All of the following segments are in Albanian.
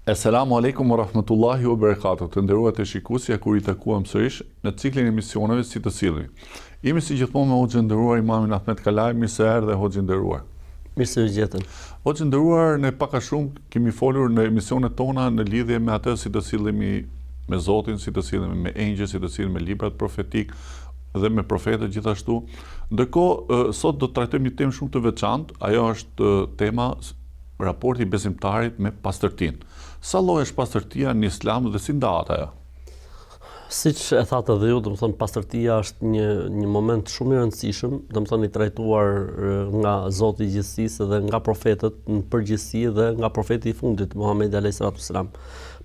Assalamu alaikum wa rahmatullahi wa barakatuh. Të nderuar të shikuesja, kur I takuam sërish në ciklin e emisioneve si të sillni. Jemi si gjithmonë me hoxhën nderuar Imamin Ahmet Kalaj, mirë se erdhe hoxhë nderuar. Mirë se u gjetën. Hoxhë nderuar, ne pak a shumë kemi folur në emisionet tona në lidhje me atë si të sillemi me Zotin, si të sillemi me engjëj, si të sillemi me librat profetik dhe me profetët gjithashtu. Ndërkohë, sot do të trajtojmë një temë shumë të veçantë, ajo është tema raporti besimtarit me pastërtinë. Sa lloj është pastërtia në Islam dhe si ndahet ajo? Siç e thatë edhe ju, domethënë pastërtia është një moment shumë I rëndësishëm, domethënë I trajtuar nga Zoti I gjithësisë dhe nga profetët në përgjithësi dhe nga profeti I fundit Muhamedi alayhis salam.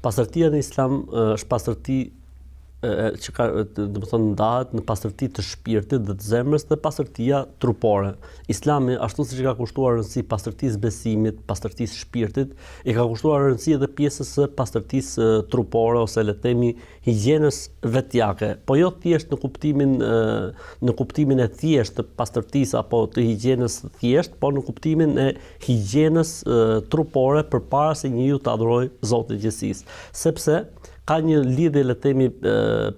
Pastërtia në Islam është pastërti që ka domethënë ndahet në pastërti të shpirtit dhe të zemrës dhe pastërtia trupore. Islami, ashtu siç ka kushtuar rëndësi pastërtisë besimit, pastërtisë shpirtit, I ka kushtuar rëndësi edhe pjesës së pastërtisë trupore ose le të themi higjienës vetjake, po jo thjesht në kuptimin e thjesht të pastërtisë apo të higjienës thjesht, por në kuptimin e higjienës trupore përpara se njeriu të adhurojë Zotin e gjithësisë. Sepse ka një lidhje le të themi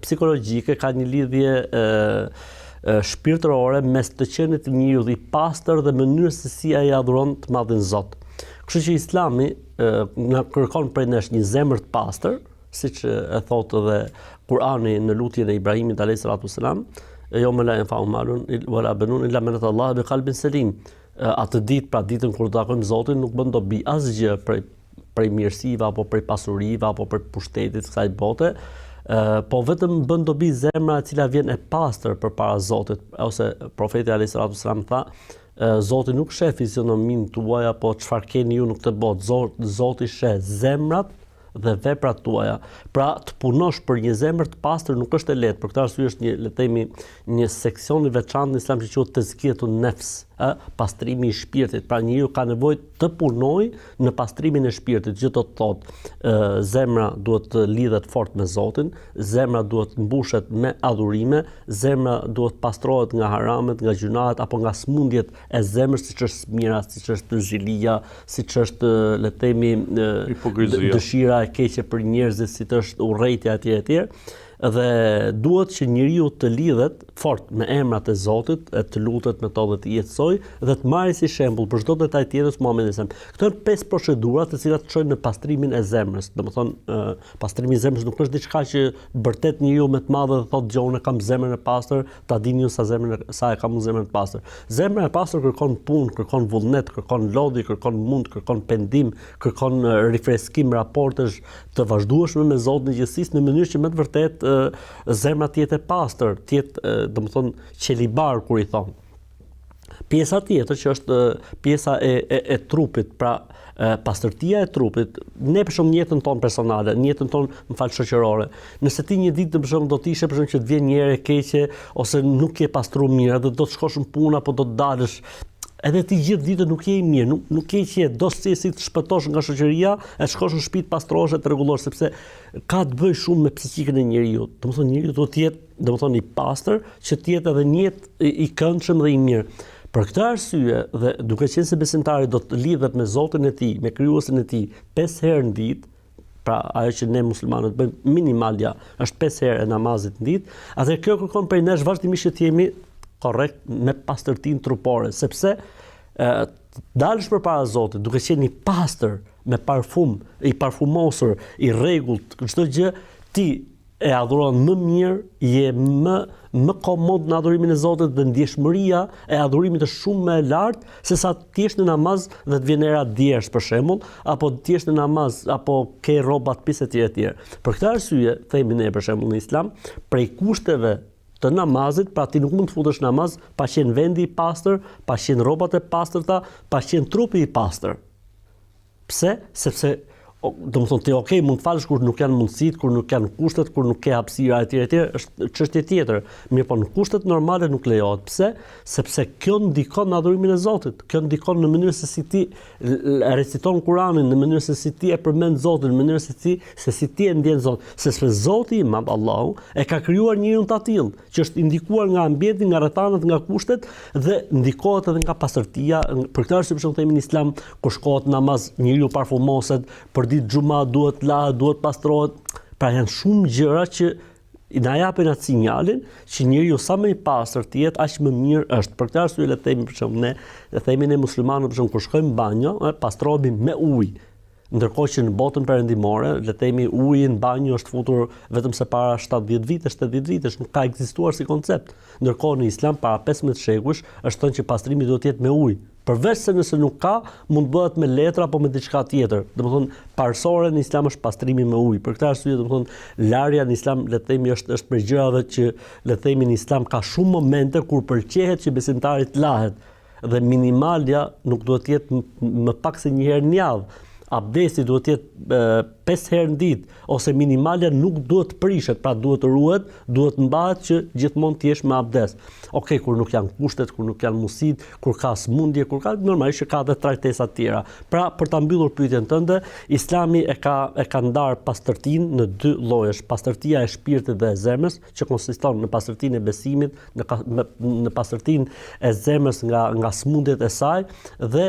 psikologjike, ka një lidhje shpirtërore mes të qenit të njeriut I pastër dhe mënyrës se si ai adhuron të madhin Zot. Kështu që Islami na kërkon prej nesh një zemër të pastër, siç e thotë edhe Kurani në lutjen e Ibrahimit alayhis salam, jo me la yanfa'u malun wala banun illa man Allah bi qalbin salim. Atë ditë, pra ditën kur do takojmë Zotin, nuk bën dobi asgjë prej mirësive apo prej pasurive apo prej pushtetit kësaj bote, po vetëm bën dobi zemra e cila vjen e pastër përpara Zotit, ose profeti alayhis salam tha, Zoti nuk sheh fizionominë tuaja apo çfarë keni ju në këtë botë, Zoti sheh zemrat dhe veprat tuaja. Pra të punosh për një zemër të pastër nuk është e lehtë. Për këtë arsye është le të themi një seksion I veçantë në Islam që quhet tezkiyetun nefs, pastrimi I shpirtit. Pra njeriu ka nevojë të punojë në pastrimin e shpirtit, që do të thotë zemra duhet të lidhet fort me Zotin, zemra duhet të mbushet me adhurime, zemra duhet pastrohet nga haramet, nga gjunahet apo nga smundjet e zemrës, siç është smira, siç është zilia, siç është le të themi dëshira e keqe për njerëzit, si të është urrejtja etj. Dhe duhet që njeriu të lidhet fort me emrat e Zotit, të lutet me to dhe të jetësoj dhe të marrë si shembull për çdo detaj tjetër Muhamedi sallallahu alaihi wasallam. Këto janë 5 procedura të cilat çojnë në pastrimin e zemrës. Domethënë pastrimi I zemrës nuk është diçka që bërtet njeriu me të madhe dhe thotë gjonë kam zemrën e pastër, ta dini ju sa e kam zemrën e pastër. Zemra e pastër kërkon punë, kërkon vullnet, kërkon lodhje, kërkon mund, kërkon pendim, kërkon rifreskim raportesh të vazhdueshme me Zotin e gjithësisë në mënyrë që me të vërtetë zemra të jetë e pastër, të jetë domethënë qelibar kur I thon. Pjesa tjetër që është pjesa e trupit, pra pastërtia e trupit, ne për shembull në jetën tonë personale, në jetën tonë shoqërore. Nëse ti një ditë për shembull do të ishe për shembull që të vjen një herë e keqe ose nuk je pastruar mirë, dhe do të shkosh në punë apo do të dalësh, edhe ti gjithë ditën nuk je I mirë, nuk ke qetë, do si të shpëtosh nga shoqëria, e shkosh në shtëpi të pastrohesh e të rregullosh, sepse ka të bëjë shumë me psikikën e njeriu. Domethënë njeriu duhet të jetë domethënë I pastër, që të jetë edhe një jetë I këndshëm dhe I mirë. Për këtë arsye dhe duke qenë se besimtari do të lidhet me Zotin e tij, me krijuesin e tij 5 herë në ditë, pra ajo që ne muslimanët bëjmë minimalja është 5 herë e namazit në ditë, atë kjo kërkon prej nesh vazhdimisht që të jemi korrekt me pastërtinë trupore, sepse dalësh përpara Zotit duke qenë I pastër, me parfum, I parfumosur, I rregullt, çdo gjë ti e adhuron më mirë, je më komod në adhurimin e Zotit dhe ndjeshmëria e adhurimit është shumë më e lartë se sa të jesh në namaz dhe të vjen era djersh për shembull, apo të jesh në namaz apo ke rroba të pise etj. Për këtë arsye, themi ne për shembull në Islam, prej kushteve të namazit, pra ti nuk mund të futesh namaz pa qenë vendi I pastër, pa qenë rrobat e pastërta, pa qenë trupi I pastër. Pse? Sepse domethënë ti okay mund të falësh kur nuk janë mundësitë, kur nuk janë kushtet, kur nuk ke hapësira etj, është çështje tjetër. Mirë, po në kushtet normale nuk lejohet. Pse? Sepse kjo ndikon në adhurimin e Zotit. Kjo ndikon në mënyrë se si ti reciton Kur'anin, në mënyrë se si ti e përmend Zotin, në mënyrë se si ti e ndjen Zotin. Sepse Zoti I Madh Allahu e ka krijuar njeriun ta tillë, që është ndikuar nga ambienti, nga rrethanat, nga kushtet dhe ndikohet edhe nga pastërtia. Për këtë arsye për shembull themi në Islam, kur shkohet namaz, njeriu parfumoset, për ditë xhuma duhet lahet, duhet pastrohet. Pra janë shumë gjëra që na japin atë sinjalin që njeriu sa më i pastër të jetë, aq më mirë është. Për këtë arsye le të themi për shembull ne muslimanët për shembull kur shkojmë në banjo, pastrohemi me ujë. Ndërkohë që në botën perëndimore, le të themi uji në banjë është futur vetëm se para 70 vitesh, 80 vitesh, nuk ka ekzistuar si koncept. Ndërkohë në Islam para 15 shekujsh është thënë që pastrimi duhet të jetë me ujë. Përveç se nëse nuk ka, mund bëhet me letra apo me diçka tjetër. Domethënë parsore në Islam është pastrimi me ujë. Për këtë arsye domethënë larja në Islam le të themi është për gjërave që le të themi në Islam ka shumë momente kur pëlqehet që besimtari të lahet dhe minimalja nuk duhet të jetë më pak se një herë në javë. Abdesi duhet të jetë 5 herë në ditë ose minimalja nuk duhet të prishet, pra duhet të ruhet, duhet mbahet që gjithmonë të jesh me abdes. Okej, kur nuk janë kushtet, kur nuk janë mundësit, kur ka smundje, kur ka normalisht që ka dhe trajtesa të tjera. Pra për ta mbyllur pyetjen tënde, Islami e ka ndarë pastërtinë në 2 llojesh, pastërtia e shpirtit dhe e zemrës, që konsiston në pastërtinë e besimit, në pastërtinë e zemrës nga smundjet e saj dhe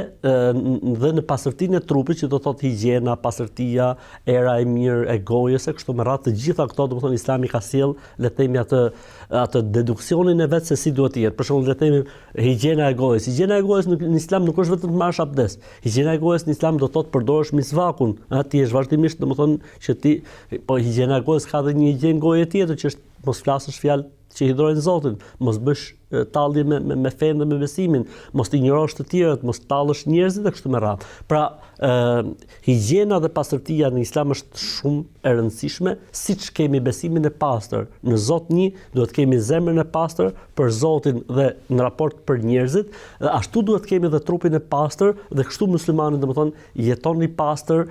në pastërtinë e trupit, që do thotë higjiena, pastërtia, era e mirë e gojës, e kështu me radhë, të gjitha këto, domethënë Islami ka sjell, le të themi atë deduksionin e vet se si duhet të jetë. Për shembull, le të themi higjiena e gojës. Higjiena e gojës në Islam nuk është vetëm të marrësh abdes. Higjiena e gojës në Islam do thotë përdorësh misvakun, ti je vazhdimisht, domethënë që ti, po higjiena e gojës ka edhe një higjenë goje tjetër që është mos flasësh fjalë që hidhrojnë Zotin, mos bësh tallje me fenë dhe me besimin, mos të injorosh të tjerët, mos tallësh njerëzit e kështu me radhë. Pra, higjiena dhe pastërtia në Islam është shumë e rëndësishme, siç kemi besimin e pastër në Zot një, duhet kemi zemrën e pastër për Zotin dhe në raport për njerëzit, dhe ashtu duhet kemi dhe trupin e pastër dhe kështu muslimani domethënë jeton i pastër,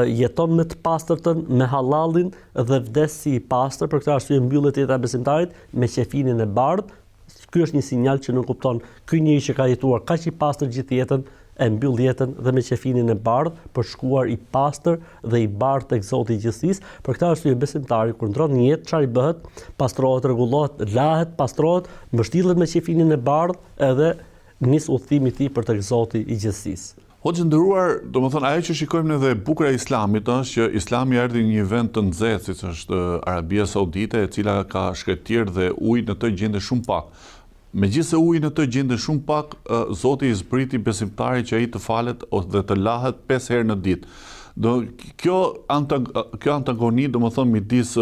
jeton me të pastërtën, me halallin dhe vdes si i pastër. Për këtë arsye mbyllet jeta e besimtarit me qefinin e bardhë. Ky është një sinjal që nuk kupton ky njeri që ka jetuar kaq i pastër gjithë jetën e mbyll jetën dhe me qefinin e bardhë për shkuar i pastër dhe i bardhë tek Zoti i gjithësisë. Për këtë arsye besimtari kur ndron një jetë, çfarë bëhet? Pastrohet, rregullohet, lahet, pastrohet, mbështillet me qefinin e bardhë edhe nis udhëtimi i tij për tek Zoti i gjithësisë. Hoxhë nderuar, domethënë ajo që shikojmë edhe bukura e Islamit është që Islami erdhi në një vend të nxehtë, siç është Arabia Saudite, e cila ka shkëtir dhe ujë në të gjende shumë pak. Megjithëse uji në të gjende shumë pak, Zoti i zbriti besimtarit që ai të falet dhe të lahet 5 herë në ditë. Kjo antagoni, domethënë midis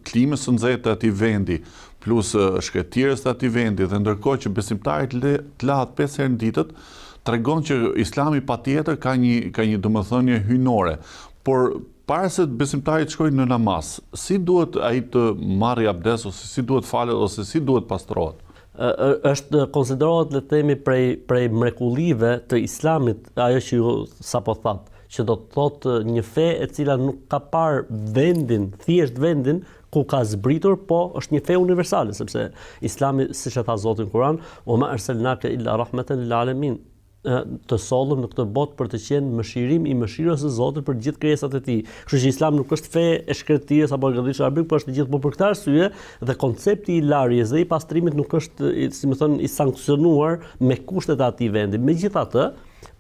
klimës së nxehtë të atij vendi plus shkëtirës të atij vendi dhe ndërkohë që besimtarit të lahet 5 herë në ditë, tregon që Islami patjetër ka një domethënie hyjnore. Por para se besimtari të shkojë në namaz, si duhet ai të marrë abdes ose si duhet falet ose si duhet pastrohet? Është konsiderohet, le të themi, prej mrekullive të Islamit, ajo që ju sapo thatë, që do të thotë një fe e cila nuk ka parë thjesht vendin ku ka zbritur, po është një fe universale, sepse Islami, siç e tha Zoti në Kur'an, "Wa ma arsalnaka illa rahmatan lil alamin", të sollëm në këtë botë për të qenë mëshirim i mëshirës së Zotit për gjithë krijesat e tij. Kështu që Islami nuk është fe e shkretirës apo e gëdhishtë arbik, por është gjithë, por për këtë arsye dhe koncepti i larjes dhe i pastrimit nuk është, si më thënë, i sankcionuar me kushtet e atij vendi. Megjithatë,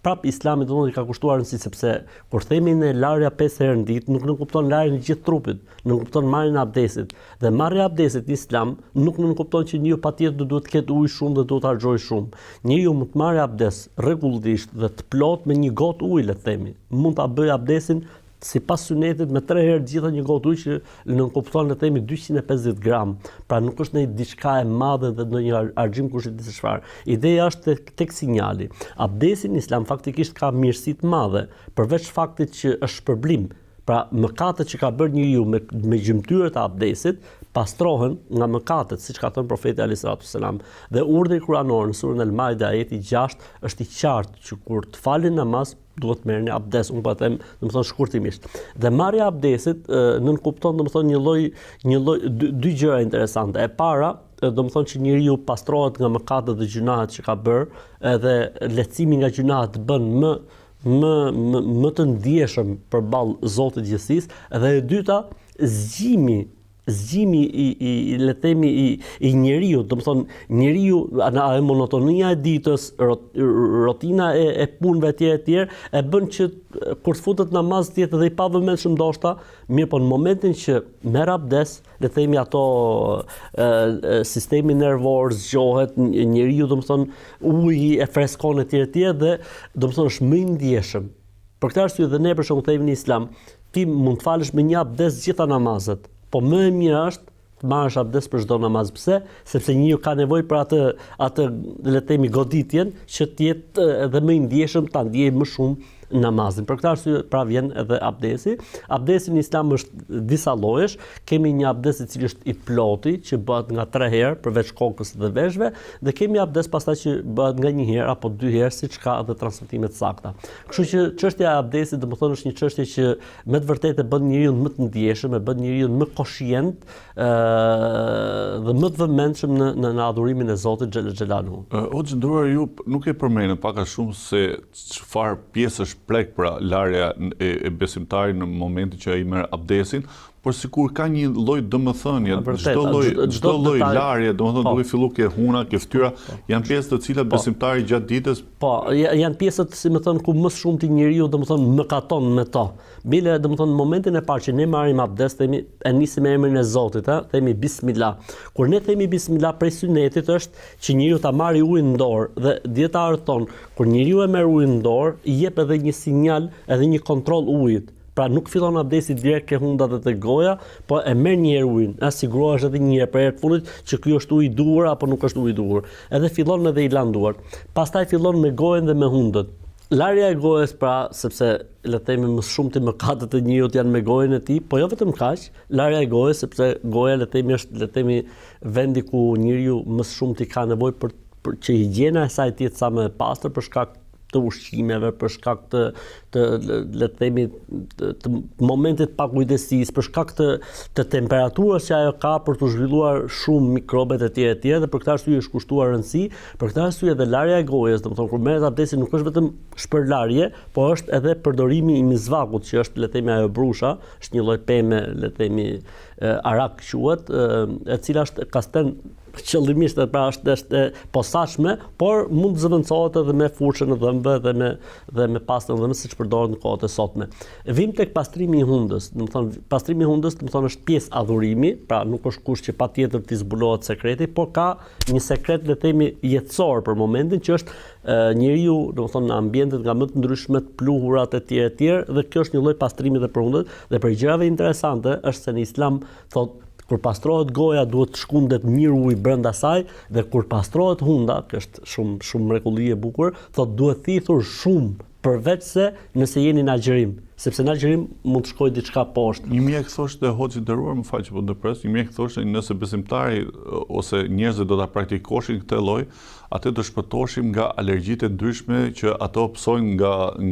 prap Islami do të ka kushtuar rëndësi, sepse kur themi në larja 5 herë në ditë, nuk kupton larjen e gjithë trupit, nuk kupton marrjen e abdesit. Dhe marrja e abdesit në Islam nuk kupton që njeriu patjetër duhet të ketë ujë shumë dhe duhet të harxojë shumë. Njeriu mund të marrë abdes rregullisht dhe të plot me një gotë ujë, le të themi. Mund ta bëjë abdesin sipas sunetit me 3 herë gjithë një gotë ujë që nënkupton, le të themi, 250 gram. Pra nuk është ndonjë diçka e madhe dhe ndonjë argjim kushtet se çfarë. Ideja është tek sinjali. Abdesi në Islam faktikisht ka mirësi të madhe, përveç faktit që është shpërblim. Pra mëkatet që ka bërë njeriu me gjymtyrët e abdesit pastrohen nga mëkatet, siç ka thënë profeti alayhis salatu wassalam. Dhe urdhri kuranor në surën Al-Maida ajeti 6 është i qartë që kur të falin namaz duhet të merrni abdes, unë po them, domethënë shkurtimisht. Dhe marrja e abdesit nënkupton domethënë një lloj dy gjëra interesante. E para, domethënë që njeriu pastrohet nga mëkatet dhe gjunahet që ka bërë, edhe lehtësimi nga gjunahet të bën më të ndjeshëm përballë Zotit të gjithësisë, dhe e dyta, zgjimi zgjimi le të themi i njeriu, do të thonë njeriu e monotonia e ditës, rutina e punëve etj. E bën që kur futet namaz të jetë edhe i pavëmendshëm ndoshta, mirë po në momentin që merr abdes, le të themi ato sistemi nervor zgjohet, njeriu do të thonë uji e freskon etj dhe do të thonë është më i ndjeshëm. Për këtë arsye dhe ne për shembull themi në Islam, ti mund të falësh me një abdes gjitha namazet. Po më e mirë është të marrësh abdes për çdo namaz. Pse? Sepse njeriu ka nevojë për atë le të themi goditjen që të jetë edhe më i ndjeshëm, ta ndjejë më shumë namazin. Për këtë arsye pra vjen edhe abdesi. Abdesi në Islam është disa llojesh. Kemi një abdes i cili është i ploti, që bëhet nga 3 herë përveç kokës dhe veshëve, dhe kemi abdes pastaj që bëhet nga 1 herë apo 2 herë, siç ka edhe transmetime të sakta. Kështu që çështja e abdesit domethënë është një çështje që me të vërtetë bën njeriu më të ndjeshëm, e bën njeriu më koshient dhe më të vëmendshëm në adhurimin e Zotit xhelaluhu. O xhenduar, ju nuk e përmendën pak a shumë se çfarë pjesësh plek pra larja e besimtarit në momentin që ai merr abdesin, por sikur ka një lloj domethënie, çdo lloj larje, domethënë duke filluar ke huna, ke fytyra, janë pjesë të cilat besimtari gjatë ditës. Po, janë pjesët, si më thon, ku më shumë ti njeriu domethënë mëkaton me to. Bile domethënë në momentin e parë që ne marrim abdes, themi e nisim me emrin e Zotit, themi bismillah. Kur ne themi bismillah, prej sunetit është që njeriu ta marrë ujin në dorë dhe dietarët thonë, kur njeriu e merr ujin në dorë, i jep edhe një sinjal, edhe një kontroll ujit. Pra nuk fillon abdesi direkt ke hundat dhe te goja, po e merr një herë ujin, sigurohesh edhe një herë për herë të fundit që ky është ujë i duhur apo nuk është ujë i duhur. Edhe fillon edhe i lan duart. Pastaj fillon me gojën dhe me hundët. Larja e gojës pra, sepse le të themi më shumë të mëkatet e njeriut janë me gojën e tij, po jo vetëm kaq, larja e gojës sepse goja le të themi është le të themi vendi ku njeriu më shumë ti ka nevojë për që higjiena e saj të jetë sa më e pastër për shkak të ushqimeve, për shkak të le të themi të momentit pa kujdesisë, për shkak të temperaturës që ajo ka për të zhvilluar shumë mikrobet etj dhe për këtë arsye është kushtuar rëndësi, për këtë arsye edhe larja e gojës, domethënë kur merret abdesi nuk është vetëm shpërlarje, po është edhe përdorimi i mizvakut, që është le të themi ajo brusha, është një lloj peme, le të themi arak quhet, e cila është kasten qëllimisht pra është posaçme, por mund të zëvendësohet edhe me furçën e dhëmbëve dhe me pastën e dhëmbëve siç përdoret në kohët e sotme. Vim tek pastrimi i hundës. Domethënë pastrimi i hundës domethënë është pjesë adhurimi, pra nuk është kusht që patjetër të zbulohet sekreti, por ka një sekret le të themi jetësor për momentin që është njeriu domethënë në ambientet nga më të ndryshmet, pluhurat etj dhe kjo është një lloj pastrimi edhe për hundët dhe për gjërave interesante është se në Islam thotë kur pastrohet goja duhet të shkundet mirë ujë brenda saj dhe kur pastrohet hunda, që është shumë mrekulli e bukur, thotë duhet thithur shumë përveç se nëse jeni në agjërim, sepse në agjërim mund të shkojë diçka poshtë. Një mjek thoshte hoxhi i nderuar, më fal që po ndërpres, një mjek thoshte nëse besimtari ose njerëzit do ta praktikoshin këtë lloj, atë do shpëtoheshim nga alergjitë e ndryshme që ato psojnë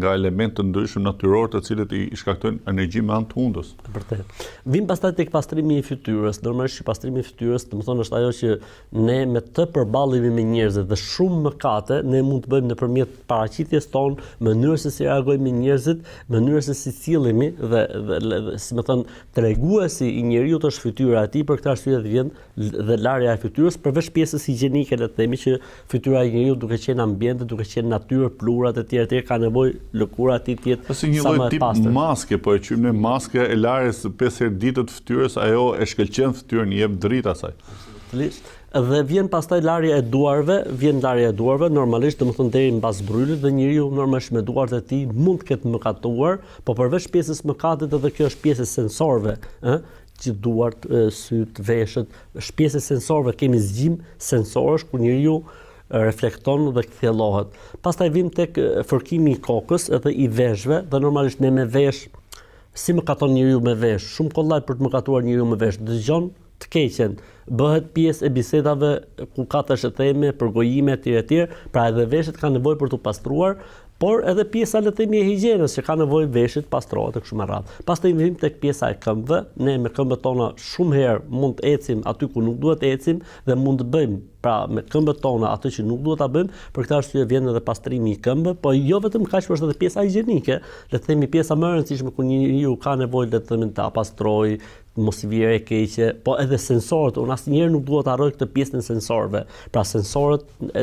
nga elemente të ndryshëm natyror të cilët i shkaktojnë alergji me anë të hundës. Vërtet. Vim pastaj tek pastrimi i fytyrës. Normalisht pastrimi i fytyrës, domethënë është ajo që ne me të përballemi me njerëzit dhe shumë mëkate ne mund të bëjmë nëpërmjet paraqitjes tonë, mënyrës se si reagojmë me njerëzit, mënyrës se si sillemi dhe si më thon treguesi i njeriu është fytyra e tij, për këtë arsye vjen dhe larja e fytyrës përveç pjesës higjienike le të themi që fytyra e njeriu duke qenë ambiente, duke qenë natyrë, pluhurat etj ka nevojë lëkura e tij të jetë sa më e pastër. Një maske, po e quajmë ne maske e larjes 5 herë ditë të fytyrës, ajo e shkëlqen fytyrën, i jep dritë asaj. Dhe vjen pastaj larja e duarve, normalisht domethënë deri mbas brylit dhe njeriu normalisht me duart e tij mund të ketë mëkatuar, po përveç pjesës mëkatit edhe kjo është pjesë sensorëve, që duart, syt, veshët, është pjesë sensorëve, kemi zgjim sensorësh ku njeriu reflekton dhe kthjellohet. Pastaj vim tek fërkimi i kokës edhe i veshëve, dhe normalisht ne me vesh, si mëkaton njeriu me vesh, shumë kollaj për të mëkatuar njeriu me vesh, dëgjon të keqen, bëhet pjesë e bisedave ku ka të shëtheme, përgojime etj, pra edhe veshët ka nevojë për të pastruar, por edhe pjesa le të themi e higjienës që ka nevojë veshit pastrohet kështu me radhë. Pastaj vim tek pjesa e këmbëve, ne me këmbët tona shumë herë mund të ecim aty ku nuk duhet ecim dhe mund të bëjmë pra me këmbët tona atë që nuk duhet ta bëjmë, për këtë arsye vjen edhe pastrimi i këmbëve, po jo vetëm kaq, por është edhe pjesa higjienike, le të themi pjesa më e rëndësishme ku njeriu ka nevojë le të themi ta pastrojë, mos i vjerë e keqe, po edhe sensorët, unë asnjëherë nuk duhet harroj këtë pjesën e sensorëve. Pra sensorët e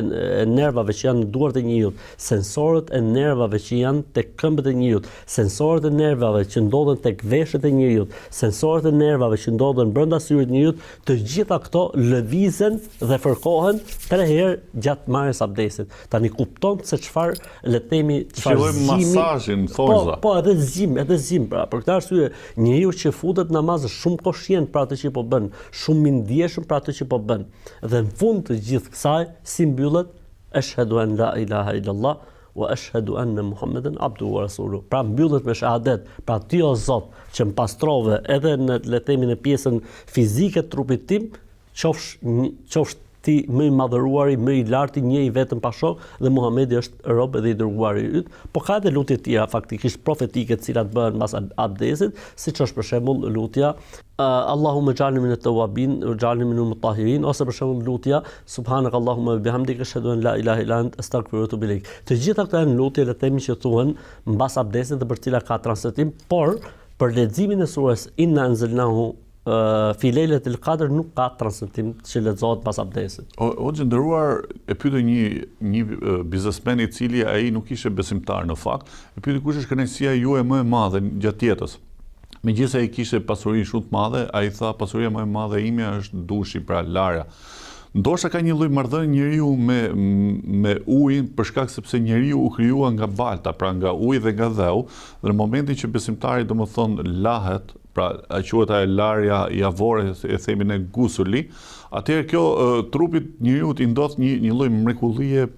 nervave që janë në duart e njeriut, sensorët e nervave që janë tek këmbët e njeriut, sensorët e nervave që ndodhen tek veshët e njeriut, sensorët e nervave që ndodhen brenda syrit të njeriut, të gjitha këto lëvizen dhe fërkohen 3 herë gjatë marrjes abdesit. Tani kupton se çfarë le të themi çfarë masazhin thonjza. Po edhe zim, pra për këtë arsye njeriu që futet namaz shumë koshient për atë që po bën, shumë i ndjeshëm për atë që po bën. Dhe në fund të gjithë kësaj si mbyllet Ashhadu an la ilaha illallah wa ashhadu anna Muhammeden abduhu wa rasuluhu. Pra mbyllet me shahadet, pra ti o Zot që më pastrove edhe në le të themi në pjesën fizike të trupit tim, qofsh ti më i madhëruari, më i larti, një i vetëm pa shok, dhe Muhamedi është rob dhe i dërguari yt. Po ka edhe lutje tjera faktikisht profetike të cilat bëhen mbas abdesit, siç është për shembull lutja Allahumma ij'alni min at-tawwabin waj'alni min al-mutahhirin, ose për shembull lutja subhanakallahumma wa bihamdika ashhadu an la ilaha illa anta astaghfiruka wa atubu ilaik. Të gjitha këto janë lutje le të themi që thuhen mbas abdesit dhe për cilat ka transmetim, por për leximin e surës Inna anzalnahu fi lejletil qadr nuk ka transmetim që lexohet pas abdesit. O gjendëruar, e pyetën një biznesmen i cili ai nuk ishte besimtar në fakt, e pyeti kush është kënaqësia juaj më e madhe gjatë jetës. Megjithëse ai kishte pasuri shumë të madhe, ai tha pasuria më e madhe ime është dushi, pra larja. Ndoshta ka një lloj marrëdhënie njeriu me ujin për shkak sepse njeriu u krijua nga balta, pra nga uji dhe nga dheu, dhe në momentin që besimtari domethënë lahet, pra quhet ajo larja javore, e themi ne gusuli, atëherë kjo trupit njeriu i ndodh një lloj mrekullie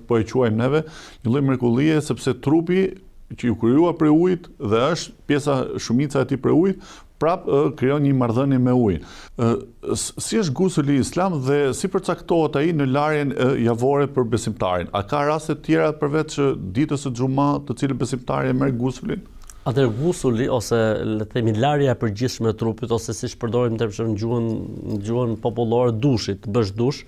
po e quajmë neve, një lloj mrekullie sepse trupi që u krijua prej ujit dhe është pjesa shumica e tij prej ujit, prap krijon një marrëdhënie me ujin. Si është gusuli i Islam dhe si përcaktohet ai në larjen javore për besimtarin? A ka raste të tjera përveç ditës së xumë të cilën besimtari e merr gusulin? Atëherë gusuli ose le të themi larja e përgjithshme e trupit, ose siç përdorim në gjuhën popullore dushit, bësh dush.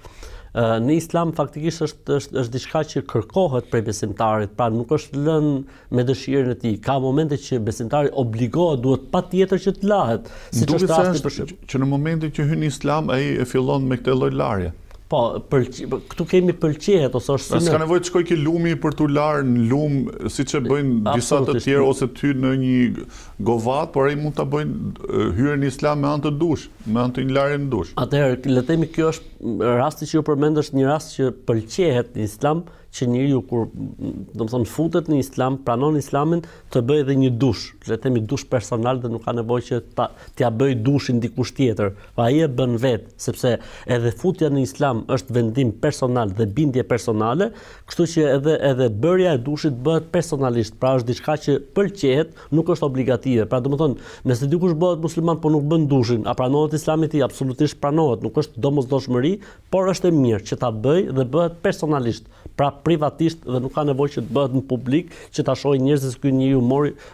Në Islam faktikisht është diçka që kërkohet prej besimtarit, pra nuk është lënë me dëshirën e tij. Ka momente që besimtari obligohet, duhet patjetër që të lahet, siç është rasti për shembull. Që në momentin që hyn në Islam ai e fillon me këtë lloj larje. Po, këtu kemi pëlqejet ose është sunet. S'ka nevojë të shkoj ke lumi për t'u larë në lum, siç e bëjnë disa të tjerë ose të hyjnë në një govat, por ai mund ta bëjnë hyrjen në Islam me anë të dush, me anë të një larje në dush. Atëherë, le të themi kjo është rasti që ju përmend, është një rast që pëlqehet në Islam, që njeriu kur domethënë futet në Islam, pranon Islamin, të bëjë edhe një dush, le të themi dush personal, dhe nuk ka nevojë që t'ia bëj dushin dikush tjetër. Pa ai e bën vetë, sepse edhe futja në Islam është vendim personal dhe bindje personale, kështu që edhe bërja e dushit bëhet personalisht, pra është diçka që pëlqehet, nuk është obligative. Pra domethënë, nëse dikush bëhet musliman po nuk bën dushin, a pranohet Islami i tij? Absolutisht pranohet, nuk është domosdoshmëri, por është e mirë që ta bëj dhe bëhet personalisht. Pra privatisht, dhe nuk ka nevojë që të bëhet në publik, që ta shohin njerëzit se ky njeriu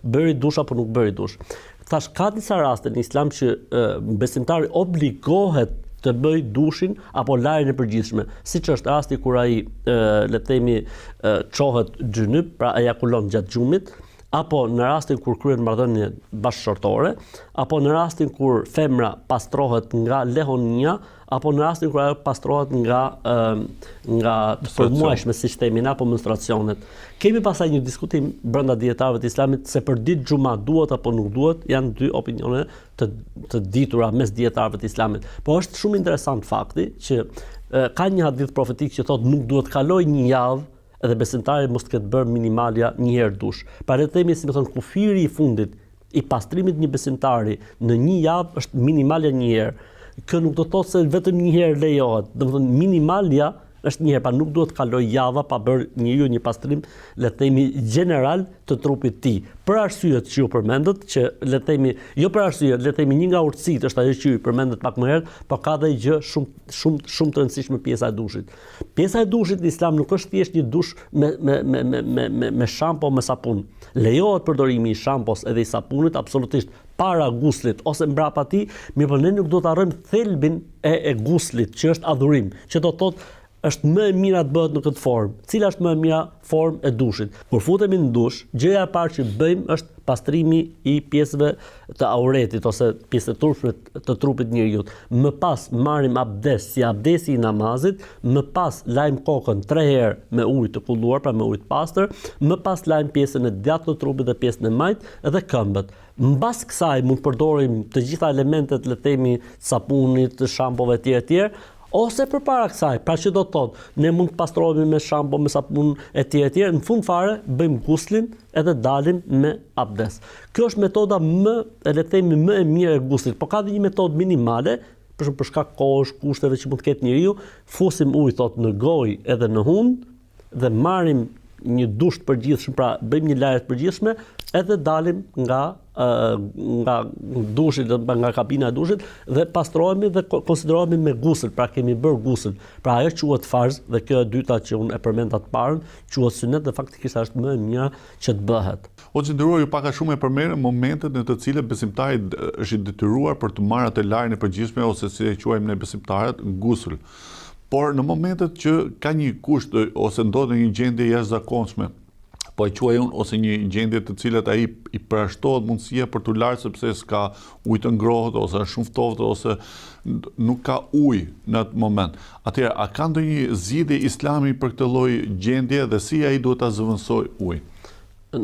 bëri dush apo nuk bëri dush. Thash ka disa raste në Islam që besimtari obligohet të bëj dushin apo larjen e përgjithshme, siç është rasti kur ai le të themi çohet xhynyp, pra ejakulon gjatë gjumit, apo në rastin kur kryen marrëdhënie bashkëshortore, apo në rastin kur femra pastrohet nga lehonia, apo në rastin kur ajo pastrohet nga përmuajshme sistemin apo menstruacionet. Kemi pasaj një diskutim brenda dietarëve të Islamit se për ditë xuma duhet apo nuk duhet, janë dy opinione të ditura mes dietarëve të Islamit. Po është shumë interesant fakti që ka një hadith profetik që thotë nuk duhet kaloj një javë edhe besimtari mos të ketë bërë minimalja një herë dush. Pra le të themi, si më thon, kufiri i fundit i pastrimit një besimtari në një javë është minimalja një herë. Kjo nuk do të thotë se vetëm një herë lejohet. Domethënë minimalja është një herë, pa nuk duhet të kaloj java pa bërë njeriu një pastrim, le të themi general të trupit të tij. Për arsyet që ju përmendët, që le të themi, jo për arsye, le të themi një nga urtësitë është ajo që ju përmendët pak më herët, por ka dhe gjë shumë të rëndësishme pjesa e dushit. Pjesa e dushit në Islam nuk është thjesht një dush me shampo me sapun. Lejohet përdorimi i shampos edhe i sapunit absolutisht para guslit ose mbrapa tij, mirëpo ne nuk do të harrojmë thelbin e guslit, që është adhurim, që do të thotë është më e mira të bëhet në këtë formë. Cila është më e mira formë e dushit? Kur futemi në dush, gjëja e parë që bëjmë është pastrimi i pjesëve të auretit ose pjesëve të trupit njeriu. Më pas marrim abdes, si abdesi i namazit, më pas lajm kokën 3 herë me ujë të kulluar, pra me ujë të pastër, më pas lajm pjesën e djathtë të trupit dhe pjesën e majtë dhe këmbët. Mbas kësaj mund të përdorim të gjitha elementet, le të themi, sapunit, shampove etj. Ose përpara kësaj, pra që do të thotë, ne mund të pastrohemi me shampo, me sapun etj. Në fund fare bëjmë guslin edhe dalim me abdes. Kjo është metoda më e mirë e guslit, por ka dhe një metodë minimale, për shkak kohësh, kushteve që mund të ketë njeriu, fusim ujë thot në gojë edhe në hund dhe marrim një dush të përgjithshëm, pra bëjmë një lajë të përgjithshme edhe dalim nga dushi, nga kabina e dushit dhe pastrohemi dhe konsiderohemi me gusl, pra kemi bërë gusl. Pra ajo quhet farz dhe kjo e dyta që unë e përmenda të parën, quhet sunet dhe faktikisht është më e mira që të bëhet. O që ndërruar ju paka shumë e përmerë momentet në të cilët besimtari është i detyruar për të marrë atë lajën e përgjithshme ose si e quajmë ne besimtarët, gusl. Por në momentet që ka një kusht ose ndodhe një gjendje jashtëzakonshme, po e quaj unë, ose një gjendje të cilat ai i përshtohet mundësia për të larë sepse s'ka ujë të ngrohtë ose është shumë ftohtë ose nuk ka ujë në atë moment. Atëherë, a ka ndonjë zgjidhje Islami për këtë lloj gjendje dhe si ai duhet ta zëvendësojë ujin?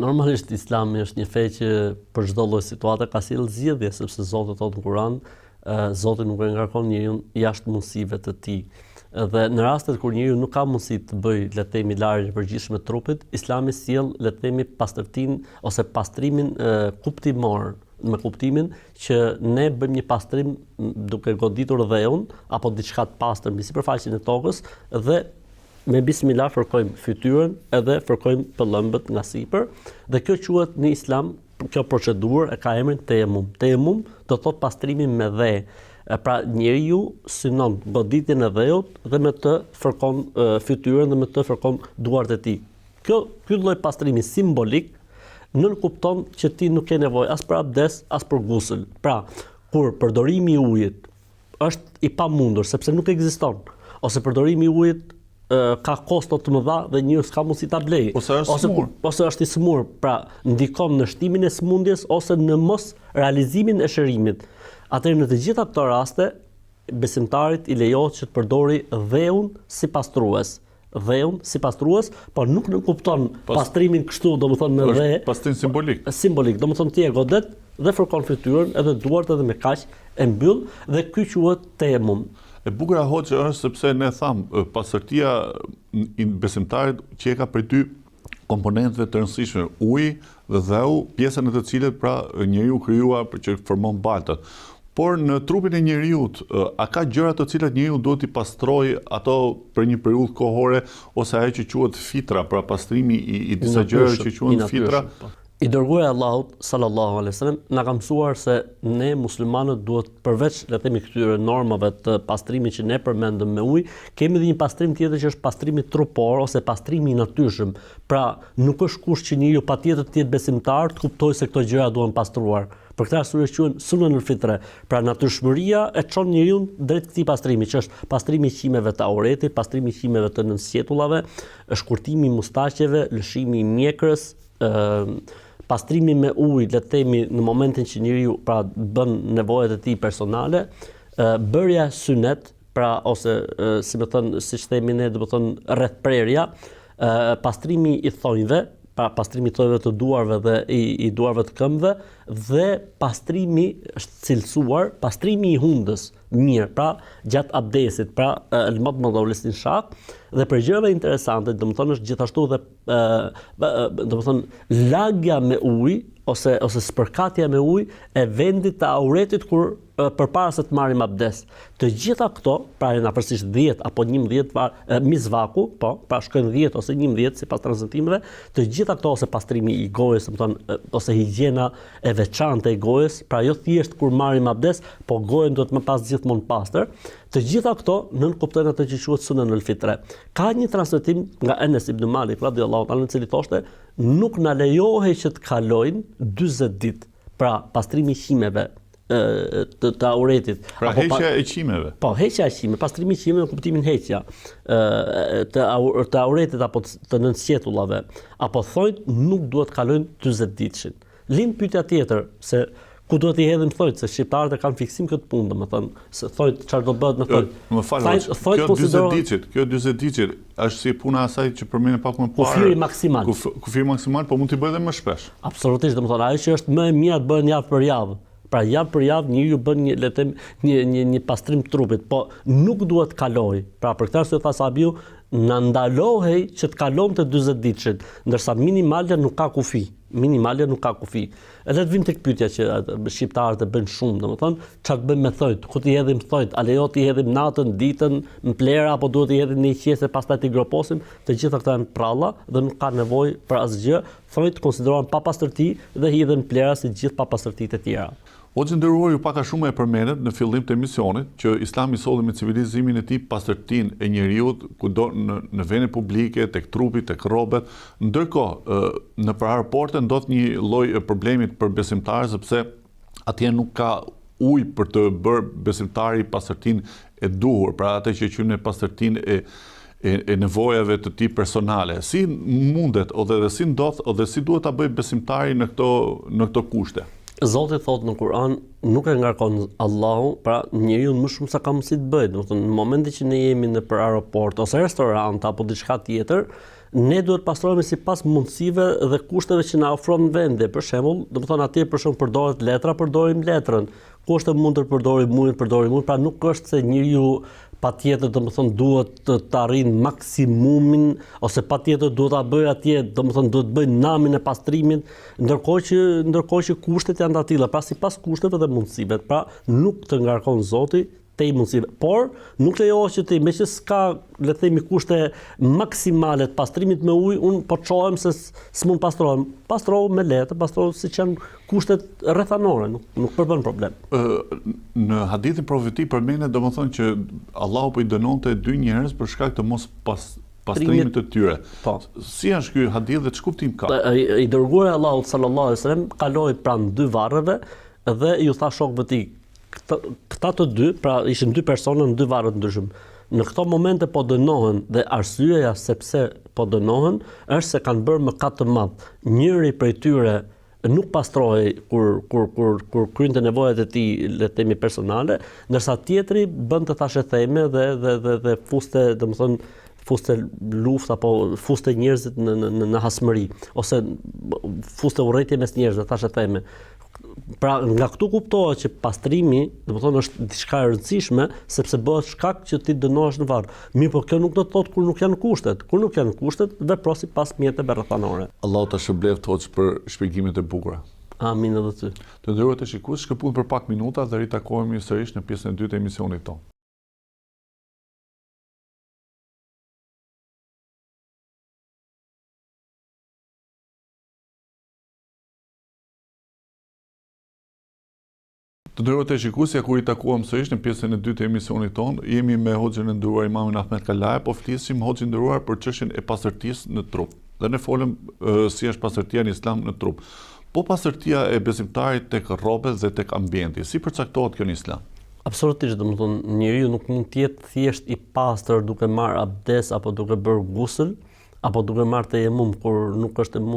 Normalisht Islami është një fe që për çdo lloj situate ka sjellë zgjidhje, sepse Zoti thotë në Kur'an, Zoti nuk e ngarkon njeriu jashtë mundësive të tij. Dhe në rastet kur njeriu nuk ka mundësi të bëjë, le të themi, larjen e përgjithshme të trupit, Islami sjell, le të themi, pastërtinë ose pastrimin kuptimor, me kuptimin që ne bëjmë një pastrim duke goditur dheun apo diçka të pastër mbi sipërfaqen e tokës dhe me bismillah fërkojmë fytyrën edhe fërkojmë pëllëmbët nga sipër dhe kjo quhet në Islam, kjo procedurë e ka emrin tejemum. Tejemum do të thotë pastrimin me dhe. Pra njeriu synon goditjen e dheut dhe me të fërkon fytyrën dhe me të fërkon duart e tij. Ky lloj pastrimi simbolik nënkupton që ti nuk ke nevojë as për abdes, as për gusl. Pra, kur përdorimi i ujit është i pamundur sepse nuk ekziston, ose përdorimi i ujit ka kosto të mëdha dhe njeriu s'ka mundësi ta blejë, ose është i smur, pra ndikon në shtimin e sëmundjes ose në mos realizimin e shërimit. Atëherë në të gjitha këto raste, besimtarit i lejohet që të përdori dheun si pastrues. Dheun si pastrues, por nuk nënkupton pastrimin kështu, domethënë me dhe. Pastrim simbolik. Simbolik, domethënë ti e godet dhe fërkon fytyrën, edhe duart edhe me kaq e mbyll dhe ky quhet tejemum. E bukur e hoxhë është sepse ne tham, pastërtia i besimtarit që e ka për dy komponentëve të rëndësishme, uji dhe dheu, pjesën e të cilët pra njeriu krijuar për që formon baltët. Por në trupin e njeriut, a ka gjëra të cilat njeriu duhet i pastrojë ato për një periudhë kohore ose ajo që quhet fitra, pra pastrimi i disa gjërave që quhen fitra? I dërguari Allahut sallallahu alaihi wasallam na ka mësuar se ne muslimanët duhet përveç le të themi këtyre normave të pastrimit që ne përmendëm me ujë, kemi edhe një pastrim tjetër që është pastrimi trupor ose pastrimi i natyrshëm. Pra, nuk është kusht që njeriu patjetër të jetë besimtar të kuptojë se këto gjëra duhen pastruar. Për këtë arsye quhen sunanul fitre. Pra natyrshmëria e çon njeriu drejt këtij pastrimi, që është pastrimi i qimeve të auretit, pastrimi i qimeve të nënsqetullave, shkurtimi i mustaqeve, lëshimi i mjekrës, pastrimi me ujë, le të themi në momentin që njeriu pra bën nevojat e tij personale, bërja sunet, pra ose siç themi ne, do të thonë rreth prerja, pastrimi i thonjve, pra pastrimi i thonjve të duarve dhe i duarve të këmbëve dhe pastrimi është cilësuar, pastrimi i hundës. mirë, pra gjatë abdesit, pra al-madmada wal istinshaq, dhe për gjërave interesante, domethënë është gjithashtu dhe domethënë lagja me ujë ose spërkatja me ujë e vendit të auretit kur përpara se të marrim abdes. Të gjitha këto, pra natyrisht 10 apo 11 mizvaku, po, pra shkojnë 10 ose 11 sipas transmetimeve, të gjitha këto ose pastrimi i gojës, domethënë ose higjiena e veçantë e gojës, pra jo thjesht kur marrim abdes, po gojen duhet më pas gjithmonë pastër. Të gjitha këto nënkuptojnë atë që quhet sunanul fitre. Ka një transmetim nga Enes ibn Malik radhiyallahu anhu, i cili thoshte, nuk na lejohej që të kalojnë 40 ditë. Pra pastrimi i qimeve të auretit. Pra heqja e qimeve. Po, heqja e qimeve, pastrimi i qimeve në kuptimin heqja të auretit apo të nënsqetullave, apo thojnë nuk duhet kalojnë 40 ditëshin. Lind pyetja tjetër se ku duhet i hedhim thojt, se shqiptarët e kanë fiksim këtë punë, domethënë, se thojt çfarë do bëhet me thojt. Më fal, kjo 40 ditë është si puna asaj që përmendëm pak më parë. Kufiri maksimal. Kufiri maksimal, po mund t'i bëjë edhe më shpesh. Absolutisht, domethënë ajo që është më e mirë të bëhen javë për javë. Pra javë për javë njeriu bën një pastrim trupit, po nuk duhet kaloj. Pra për këtë arsye tha Sabiu, na ndalohej që të kalojmë të 40 ditëshin, ndërsa minimalja nuk ka kufi. Minimalja nuk ka kufi. Edhe të vim tek pyetja që shqiptarët e bëjnë shumë, domethënë, çfarë të bëjmë me thojt? Ku t'i hedhim thojt? A lejohet t'i hedhim natën, ditën, në plera apo duhet t'i hedhim në qese pastaj t'i groposim? Të gjitha këto janë pralla dhe nuk ka nevojë për asgjë. Thojt konsiderohen pa pastërti dhe hidhen në plera si gjithë pa pastërtitë e tjera. Hoxhë nderuar, ju paka shumë e përmendet në fillim të emisionit që Islami solli me civilizimin e tij pastërtinë e njeriut kudo në vende publike, tek trupi, tek rrobat. Ndërkohë, në aeroporte ndodh një lloj problemit për besimtarë sepse atje nuk ka ujë për të bërë besimtari pastërtinë e duhur, pra atë që quhen pastërtinë e nevojave të tij personale. Si mundet ose si ndodh ose si duhet ta bëjë besimtari në këto kushte? Zoti thot në Kur'an, nuk e ngarkon Allahu, pra njeriu më shumë sa ka mundësi të bëjë. Domethënë në momentin që ne jemi në aeroport ose restorant apo diçka tjetër, ne duhet pastrohemi sipas mundësive dhe kushteve që na ofron vendi. Për shembull, domethënë atje për shembull përdoret letra, përdorim letrën. Ku është e mundur përdorim ujin, pra nuk është se njeriu patjetër domethënë duhet të arrijë maksimumin ose patjetër duhet ta bëjë atje, domethënë duhet të bëjë namin e pastrimit, ndërkohë që kushtet janë të tilla, pra sipas kushteve dhe mundësive. Pra nuk të ngarkon Zoti te i mundësive, por nuk lejohet që ti, meqenëse s'ka, le të themi, kushte maksimale të pastrimit me ujë, unë po çohem se s'mund pastrohem. Pastrohu me letë, pastrohu siç janë kushtet rrethanore, nuk përbën problem. Në hadithin profetik përmendet domethënë që Allahu po i dënonte 2 njerëz për shkak të mos pastrimit të tyre. Po. Si është ky hadith dhe ç'kuptim ka? I dërguari Allahu sallallahu alaihi wasallam kaloi pranë 2 varreve dhe ju tha shokëve të tij, këta të dy, pra ishin 2 persona në 2 varre të ndryshëm. Në këto momente po dënohen dhe arsyeja sepse po dënohen është se kanë bërë mëkat të madh. Njëri prej tyre nuk pastrohej kur krynte nevojat e tij, le të themi personale, ndërsa tjetri bënte thashë theme dhe fuste, domethënë fuste luftë apo fuste njerëzit në hasmëri ose fuste urrëtie mes njerëzve, thashë theme. Pra nga këtu kuptohet që pastrimi, domethënë është diçka e rëndësishme sepse bëhet shkak që ti dënohesh në varr. Mirë, po kjo nuk do të thotë kur nuk janë kushtet. Kur nuk janë kushtet, vepro sipas mjeteve rrethanore. Allahu ta shpëlbeft Hoxh për shpjegimet e bukura. Amin edhe ty. Të nderuar të shikues, shkëputëm për pak minuta dhe ritakohemi sërish në pjesën e dytë të emisionit tonë. Të nderuar të shikues, kur i takuam sërish në pjesën e dytë të emisionit tonë, jemi me Hoxhën e nderuar Imamin Ahmet Kalaj, po flisim Hoxhë i nderuar për çështjen e pastërtisë në trup. Dhe ne folëm si është pastërtia në Islam në trup. Po pastërtia e besimtarit tek rrobat dhe tek ambienti, si përcaktohet kjo në Islam? Absolutisht, domethënë njeriu nuk mund të jetë thjesht i pastër duke marr abdes apo duke bërë gusl, apo duke marrë tejemum kur nuk është e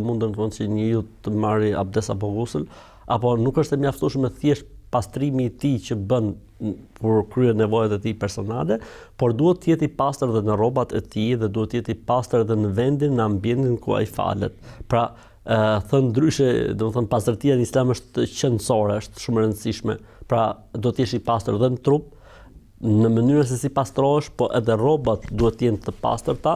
mundur në fund që njeriu të marrë abdes apo gusl, apo nuk është e mjaftueshme thjesht pastrimi i tij që bën kur kryen nevojat e tij personale, por duhet të jetë i pastër edhe në rrobat e tij dhe duhet të jetë i pastër edhe në vendin, në ambientin ku ai falet. Pra thënë ndryshe, domethënë pastërtia në Islam është qendrore, është shumë e rëndësishme. Pra do të jesh i pastër dhe në trup, në mënyrën se si pastrohesh, po edhe rrobat duhet të jenë të pastërta,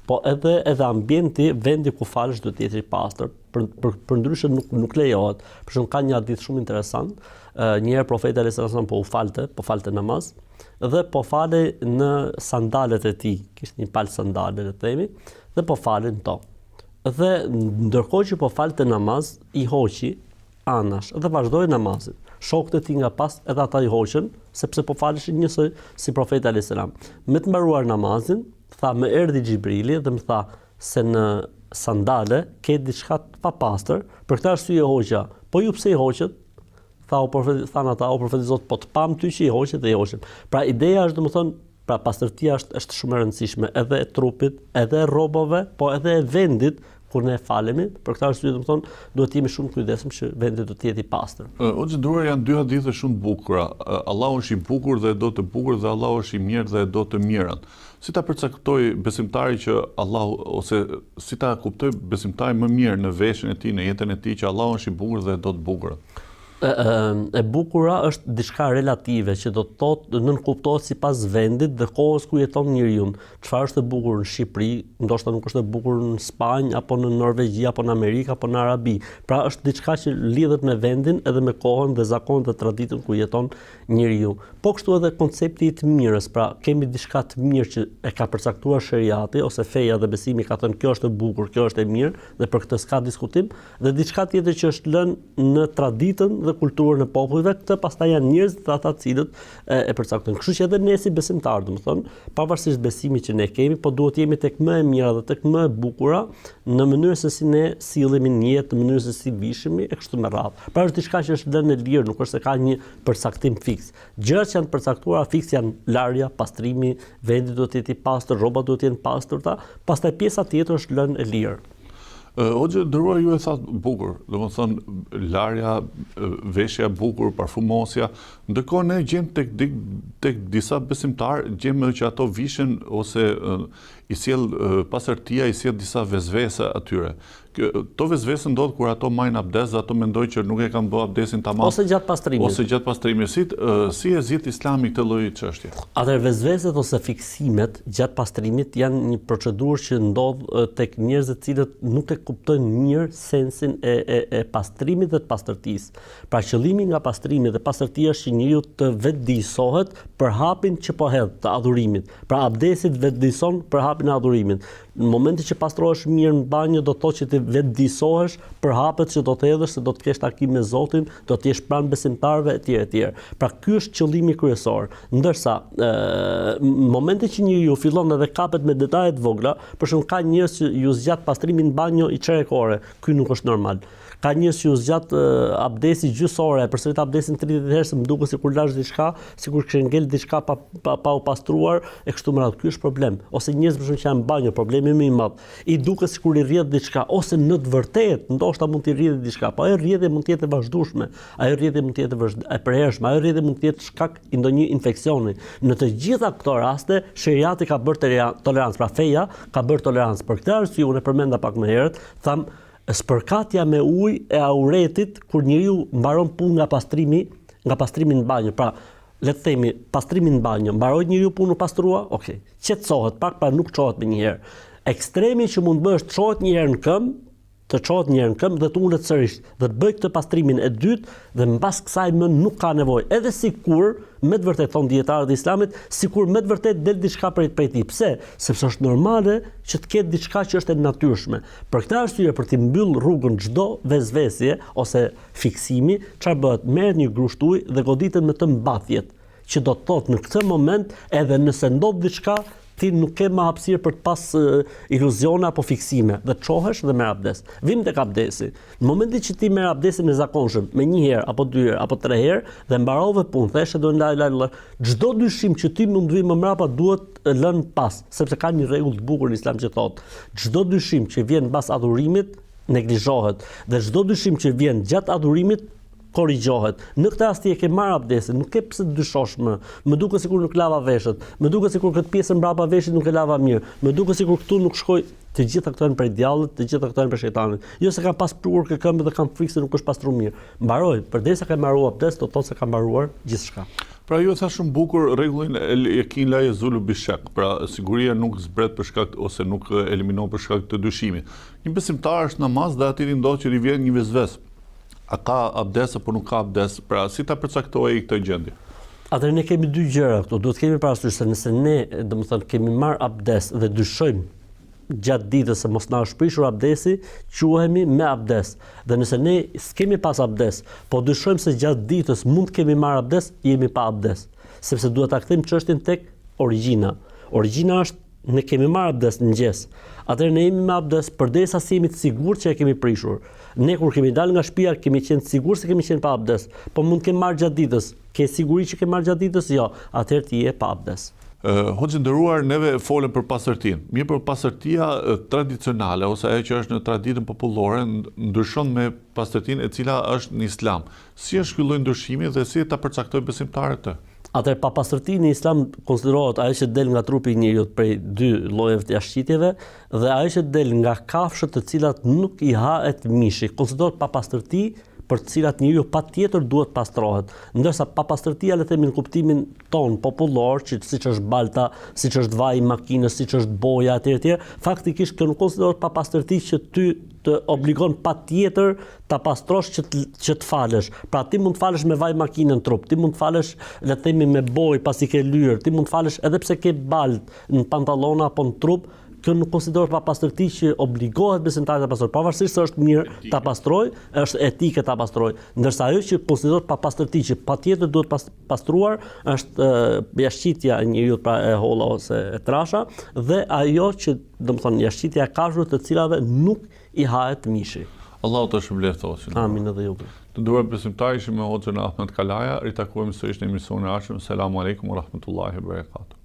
po edhe ambienti, vendi ku falesh duhet të jetë i pastër. Për ndryshe nuk lejohet. Për shembull ka një hadith shumë interesant. Një herë profeti alayhis salam po falte namaz dhe po falej në sandalet e tij, kishte një palë sandale le të themi, dhe po falej në to. Dhe ndërkohë që po falte namaz, i hoqi anash dhe vazhdoi namazin. Shokët e tij nga pas edhe ata i hoqën, sepse po faleshin njësoj si profeti alayhis salam. Me të mbaruar namazin, tha më erdhi Xhibrili dhe më tha se në sandale ke diçka të papastër, për këtë arsye hoqja. Po ju pse i hoqët? Thanë ata, o profeti Zot, po të pam ty që i hoqet dhe i hoqem. Pra ideja është domethënë, pra pastërtia është shumë e rëndësishme edhe e trupit, edhe e rrobave, po edhe e vendit kur ne falemi. Për këtë arsye domethënë duhet të jemi shumë kujdesshëm që vendi do të jetë i pastër. O xhëduar, janë dy hadithe shumë të bukura. Allahu është i bukur dhe e do të bukur dhe Allahu është i mirë dhe e do të mirën. Si ta përcaktoj besimtari që Allahu, ose si ta kuptoj besimtari më mirë në veshjen e tij, në jetën e tij, që Allahu është i bukur dhe e do të bukurën? E bukura është diçka relative që do të thotë nënkuptohet sipas vendit dhe kohës ku jeton njeriu. Çfarë është e bukur në Shqipëri, ndoshta nuk është e bukur në Spanjë apo në Norvegji apo në Amerikë apo në Arabi. Pra është diçka që lidhet me vendin edhe me kohën dhe zakonet dhe traditën ku jeton njeriu. Po kështu edhe koncepti i të mirës, pra kemi diçka të mirë që e ka përcaktuar sheriati ose feja dhe besimi ka thënë kjo është e bukur, kjo është e mirë dhe për këtë s'ka diskutim, dhe diçka tjetër që është lënë në traditën dhe kulturën e popujve, këtë pastaj janë njerëz të ata të cilët e përcaktojnë. Kështu që edhe ne si besimtar, domethënë, pavarësisht besimit që ne kemi, po duhet jemi tek më e mira dhe tek më e bukura në mënyrën se si ne sillemi në jetë, në mënyrën se si vishemi e kështu me radhë. Pra është diçka që është lënë e lirë, nuk është se ka një përcaktim fiks. Gjërat që janë përcaktuara fiks janë larja, pastrimi, vendi duhet të jetë i pastër, rrobat duhet të jenë pastërta, pastaj pjesa tjetër është lënë e lirë. Hoxha, dëruar ju e thatë bukur, domethënë larja, veshja bukur, parfumosja, ndërkohë ne gjejmë tek disa besimtarë, gjejmë që ato vishen ose i sjell pastërtia, i sjell disa vezvese atyre. To vezvese ndodh kur ato marrin abdes dhe ato mendojnë që nuk e kanë bërë abdesin tamam. Ose gjatë pastrimit. Si e zgjidh Islami këtë lloj çështje? Atëherë vezveset ose fiksimet gjatë pastrimit janë një procedurë që ndodh tek njerëzit të cilët nuk e kuptojnë mirë sensin e pastrimit dhe të pastërtisë. Pra qëllimi nga pastrimi dhe pastërtia është që njeriu të vetëdijsohet për hapin që po hedh të adhurimit. Pra abdesi vetëdijson për hapin e adhurimit. Në momentin që pastrohesh mirë në banjë, do të thotë që të vetëdijsohesh për hapet që do të hedhësh, se do të kesh takim me Zotin, do të jesh pranë besimtarëve etj. Pra ky është qëllimi kryesor. Ndërsa në momentin që njeriu fillon edhe kapet me detaje të vogla, për shembull ka njerëz që ju zgjat pastrimin në banjë i çerekore, ky nuk është normal. Ka njerëz që ju zgjat abdesi gjysore, përsërit abdesin 30 herë, se më duket sikur lash diçka, sikur kishe ngel diçka pa u pastruar, e kështu me radhë. Ky është problem. Ose njerëz për shembull që janë në banjë, problemi më i madh. I duket sikur i rrjedh diçka, ose në të vërtetë ndoshta mund të rrjedhë diçka, po ajo rrjedhje mund të jetë e vazhdueshme, ajo rrjedhje mund të jetë e përhershme, ajo rrjedhje mund të jetë shkak i ndonjë infeksioni. Në të gjitha këto raste, sheriati ka bërë tolerancë, pra feja ka bërë tolerancë. Për këtë arsye unë e përmenda pak më herët, tham spërkatja me ujë e auretit kur njeriu mbaron punë nga pastrimi në banjë. Pra, le të themi, pastrimi në banjë, mbaroi njeriu punën, pastrua, okay. Qetësohet pak, pra nuk çohet më një herë. Ekstremi që mund bësh të çohet një herë në këmbë, të të ulet sërish dhe të bëj këtë pastrimin e dytë dhe mbas kësaj më nuk ka nevojë. Edhe sikur me të vërtet thon dietarët e Islamit, sikur me të vërtet del diçka prej tij. Pse? Sepse është normale që të ketë diçka që është e natyrshme. Për këtë arsye, për të mbyll rrugën çdo vezvesje ose fiksimi, çfarë bëhet? Merret një grusht ujë dhe goditet me të mbathjet, që do të thotë në këtë moment edhe nëse ndodh diçka, ti nuk ke më hapësirë për të pas iluzione apo fiksime, dhe çohesh dhe merr abdes. Vim tek abdesi. Në momentin që ti merr abdesin e zakonshëm me një herë apo dy herë apo tre herë dhe mbarove punë, theshë do la la la, çdo dyshim që ti mund vi më mbrapa duhet lënë pas, sepse ka një rregull të bukur në Islam që thotë, çdo dyshim që vjen pas adhurimit neglizhohet dhe çdo dyshim që vjen gjatë adhurimit korrigjohet. Në këtë rast ti e ke marr abdesin, nuk ke pse të dyshosh më duket sikur nuk lava veshët, më duket sikur këtë pjesën mbrapa veshit nuk e lava mirë, më duket sikur këtu nuk shkoj. Të gjitha këto janë prej djallit, të gjitha këto janë prej shejtanit. Jo se kanë pastruar këmbë dhe kanë frikë se nuk është pastruar mirë. Mbaroj, përderisa ka mbaruar abdes, do të thotë se ka mbaruar gjithçka. Pra ju thash shumë bukur rregullin e yakin la yazulu bishak. Pra siguria nuk zbret për shkak ose nuk eliminon për shkak të dyshimit. Një besimtar është namaz dhe aty ndodh që i vjen një vezves. A ka abdes apo nuk ka abdes? Pra si ta përcaktojë këtë gjendje? Atëherë ne kemi dy gjëra këtu. Duhet kemi parasysh se nëse ne, domethënë, kemi marr abdes dhe dyshojmë gjatë ditës se mos na është prishur abdesi, quhemi me abdes. Dhe nëse ne s'kemi pas abdes, po dyshojmë se gjatë ditës mund të kemi marrë abdes, jemi pa abdes. Sepse duhet ta kthejmë çështjen tek origjina. Origjina është ne kemi marrë abdes në mëngjes. Atëherë ne jemi me abdes përderisa jemi të sigurt që e kemi prishur. Ne kur kemi dalë nga shtëpia kemi qenë të sigurt se kemi qenë pa abdes, po mund të kemi marrë gjatë ditës. Ke siguri që ke marrë gjatë ditës? Jo. Atëherë ti je pa abdes. Hoxhë nderuar, neve folëm për pastërtinë. Mirë, për pastërtia tradicionale ose ajo që është në traditën popullore ndryshon me pastërtinë e cila është në Islam. Si është ky lloj ndryshimi dhe si ta përcaktojnë besimtarët të? Atëherë pa pastërti në Islam konsiderohet ajo që del nga trupi i njeriut prej dy llojeve të jashtëqitjeve dhe ajo që del nga kafshët të cilat nuk i hahet mishi. Konsiderohet pa pastërti për të cilat njeriu patjetër duhet pastrohet. Ndërsa papastërtia le të themi në kuptimin ton popullor, që siç është balta, siç është vaji i makinës, siç është boja etj, faktikisht kjo nuk konsiderohet papastërti që ty të obligon patjetër ta pastrosh që të falesh. Pra ti mund të falesh me vaj makinën në trup, ti mund të falesh le të themi me bojë pasi ke lyer, ti mund të falesh edhe pse ke baltë në pantallona apo në trup. Kjo nuk konsiderohet papastërti që obligohet besimtari ta pastrojë. Pavarësisht se është mirë ta pastrojë, është etike ta pastrojë. Ndërsa ajo që konsiderohet papastërti që patjetër duhet pastruar është jashtëqitja e njeriu, pra e holla ose e trasha, dhe ajo që domethënë jashtëqitja e kafshëve të cilave nuk i hahet mishi. Allahu të shpëlbeftosin. Amin edhe ju. Të nderuar besimtarë, ishim me Hoxhën Ahmed Kalaja, ritakojmë sërish në emisionin e ardhshëm. Selamu alejkum wa rahmetullahi wa barakatuh.